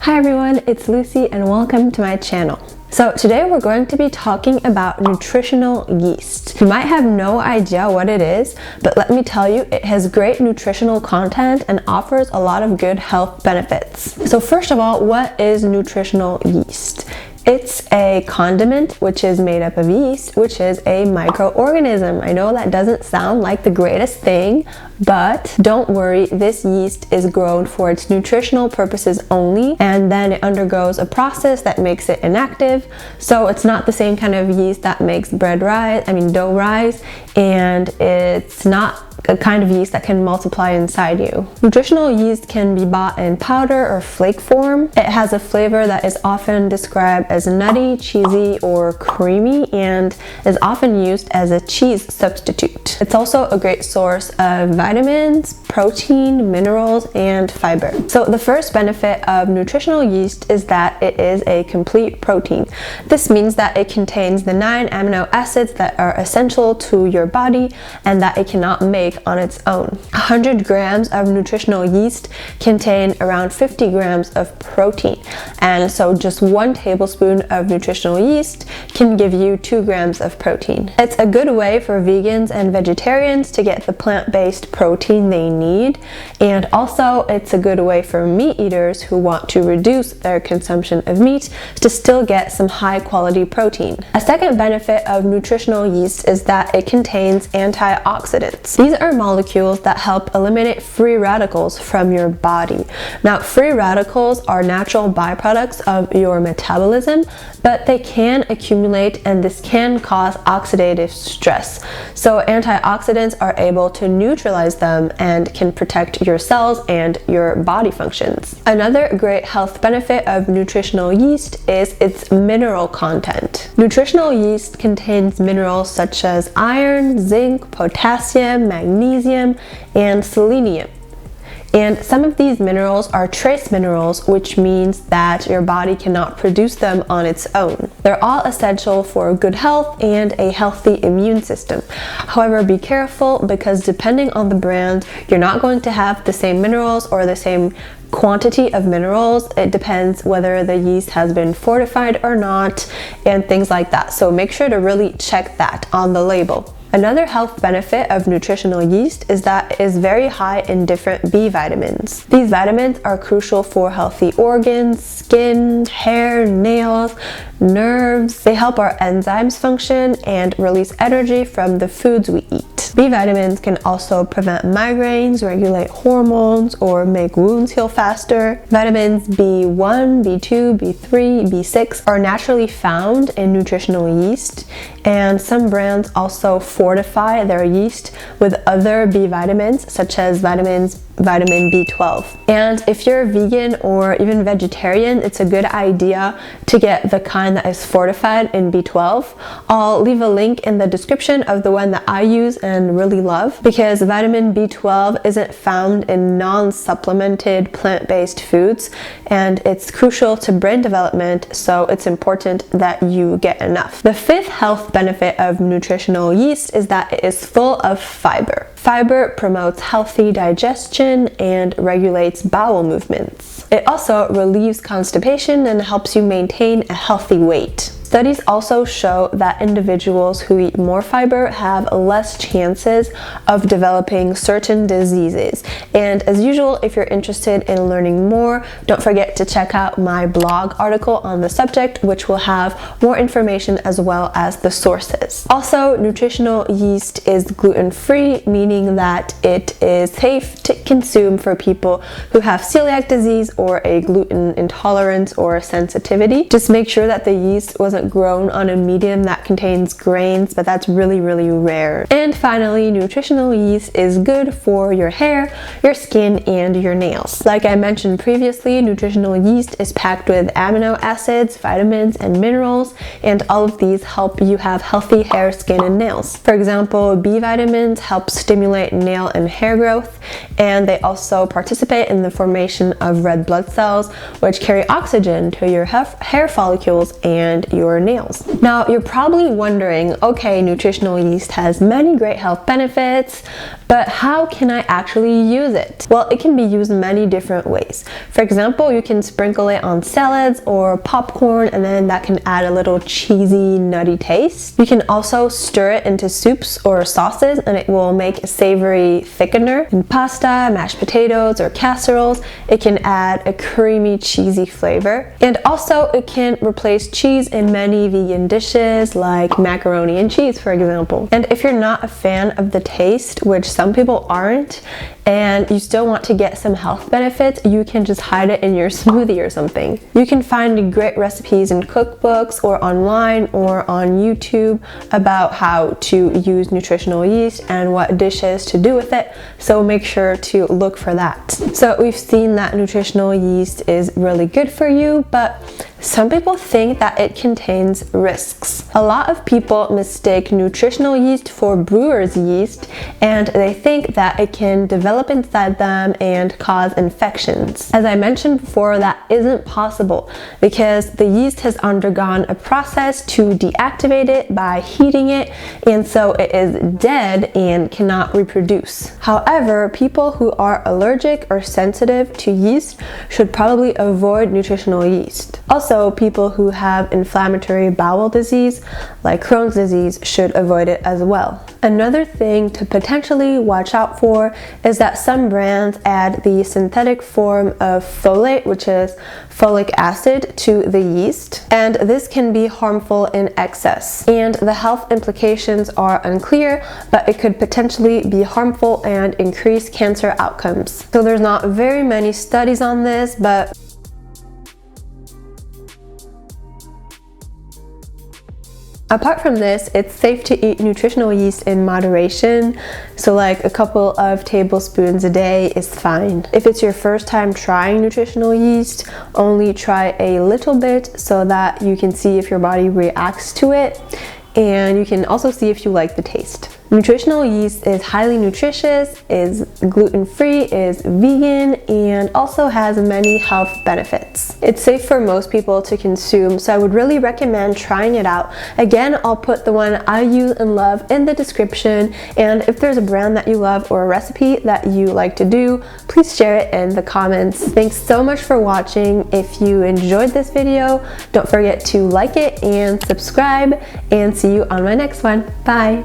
Hi everyone, it's Lucy and welcome to my channel. So today we're going to be talking about nutritional yeast. You might have no idea what it is, but let me tell you, it has great nutritional content and offers a lot of good health benefits. So first of all, what is nutritional yeast? It's a condiment which is made up of yeast, which is a microorganism. I know that doesn't sound like the greatest thing, but don't worry, this yeast is grown for its nutritional purposes only, and then it undergoes a process that makes it inactive. So it's not the same kind of yeast that makes dough rise, and it's not a kind of yeast that can multiply inside you. Nutritional yeast can be bought in powder or flake form. It has a flavor that is often described as nutty, cheesy, or creamy, and is often used as a cheese substitute. It's also a great source of vitamins, protein, minerals, and fiber. So the first benefit of nutritional yeast is that it is a complete protein. This means that it contains the 9 amino acids that are essential to your body and that it cannot make on its own. 100 grams of nutritional yeast contain around 50 grams of protein, and so just 1 tablespoon of nutritional yeast can give you 2 grams of protein. It's a good way for vegans and vegetarians to get the plant-based protein they need, and also it's a good way for meat eaters who want to reduce their consumption of meat to still get some high quality protein. A second benefit of nutritional yeast is that it contains antioxidants. These are molecules that help eliminate free radicals from your body. Now, free radicals are natural byproducts of your metabolism, but they can accumulate and this can cause oxidative stress. So antioxidants are able to neutralize them and can protect your cells and your body functions. Another great health benefit of nutritional yeast is its mineral content. Nutritional yeast contains minerals such as iron, zinc, potassium, magnesium, and selenium. And some of these minerals are trace minerals, which means that your body cannot produce them on its own. They're all essential for good health and a healthy immune system. However, be careful because depending on the brand, you're not going to have the same minerals or the same quantity of minerals. It depends whether the yeast has been fortified or not and things like that. So make sure to really check that on the label. Another health benefit of nutritional yeast is that it is very high in different B vitamins. These vitamins are crucial for healthy organs, skin, hair, nails, nerves. They help our enzymes function and release energy from the foods we eat. B vitamins can also prevent migraines, regulate hormones, or make wounds heal faster. Vitamins B1, B2, B3, B6 are naturally found in nutritional yeast, and some brands also fortify their yeast with other B vitamins such as vitamin B12. And if you're vegan or even vegetarian, it's a good idea to get the kind that is fortified in B12. I'll leave a link in the description of the one that I use and really love, because vitamin B12 isn't found in non-supplemented plant-based foods, and it's crucial to brain development, so it's important that you get enough. The fifth health benefit of nutritional yeast is that it is full of fiber. Fiber promotes healthy digestion and regulates bowel movements. It also relieves constipation and helps you maintain a healthy weight. Studies also show that individuals who eat more fiber have less chances of developing certain diseases. And as usual, if you're interested in learning more, don't forget to check out my blog article on the subject, which will have more information as well as the sources. Also, nutritional yeast is gluten-free, meaning that it is safe to consume for people who have celiac disease or a gluten intolerance or sensitivity. Just make sure that the yeast wasn't grown on a medium that contains grains, but that's really rare. And finally, nutritional yeast is good for your hair, your skin, and your nails. Like I mentioned previously, nutritional yeast is packed with amino acids, vitamins, and minerals, and all of these help you have healthy hair, skin, and nails. For example, B vitamins help stimulate nail and hair growth, and they also participate in the formation of red blood cells, which carry oxygen to your hair follicles and your nails. Now, you're probably wondering, okay, nutritional yeast has many great health benefits, but But how can I actually use it? Well, it can be used many different ways. For example, you can sprinkle it on salads or popcorn, and then that can add a little cheesy, nutty taste. You can also stir it into soups or sauces, and it will make a savory thickener. In pasta, mashed potatoes, or casseroles, it can add a creamy, cheesy flavor. And also, it can replace cheese in many vegan dishes like macaroni and cheese, for example. And if you're not a fan of the taste, which some people aren't, and you still want to get some health benefits, you can just hide it in your smoothie or something. You can find great recipes in cookbooks or online or on YouTube about how to use nutritional yeast and what dishes to do with it, so make sure to look for that. So we've seen that nutritional yeast is really good for you, but some people think that it contains risks. A lot of people mistake nutritional yeast for brewer's yeast, and they think that it can develop inside them and cause infections. As I mentioned before, that isn't possible because the yeast has undergone a process to deactivate it by heating it, and so it is dead and cannot reproduce. However, people who are allergic or sensitive to yeast should probably avoid nutritional yeast. Also, people who have inflammatory bowel disease, like Crohn's disease, should avoid it as well. Another thing to potentially watch out for is that some brands add the synthetic form of folate, which is folic acid, to the yeast, and this can be harmful in excess. And the health implications are unclear, but it could potentially be harmful and increase cancer outcomes. So there's not very many studies on this, but apart from this, it's safe to eat nutritional yeast in moderation, so like a couple of tablespoons a day is fine. If it's your first time trying nutritional yeast, only try a little bit so that you can see if your body reacts to it, and you can also see if you like the taste. Nutritional yeast is highly nutritious, is gluten-free, is vegan, and also has many health benefits. It's safe for most people to consume, so I would really recommend trying it out. Again, I'll put the one I use and love in the description, and if there's a brand that you love or a recipe that you like to do, please share it in the comments. Thanks so much for watching. If you enjoyed this video, don't forget to like it and subscribe, and see you on my next one. Bye!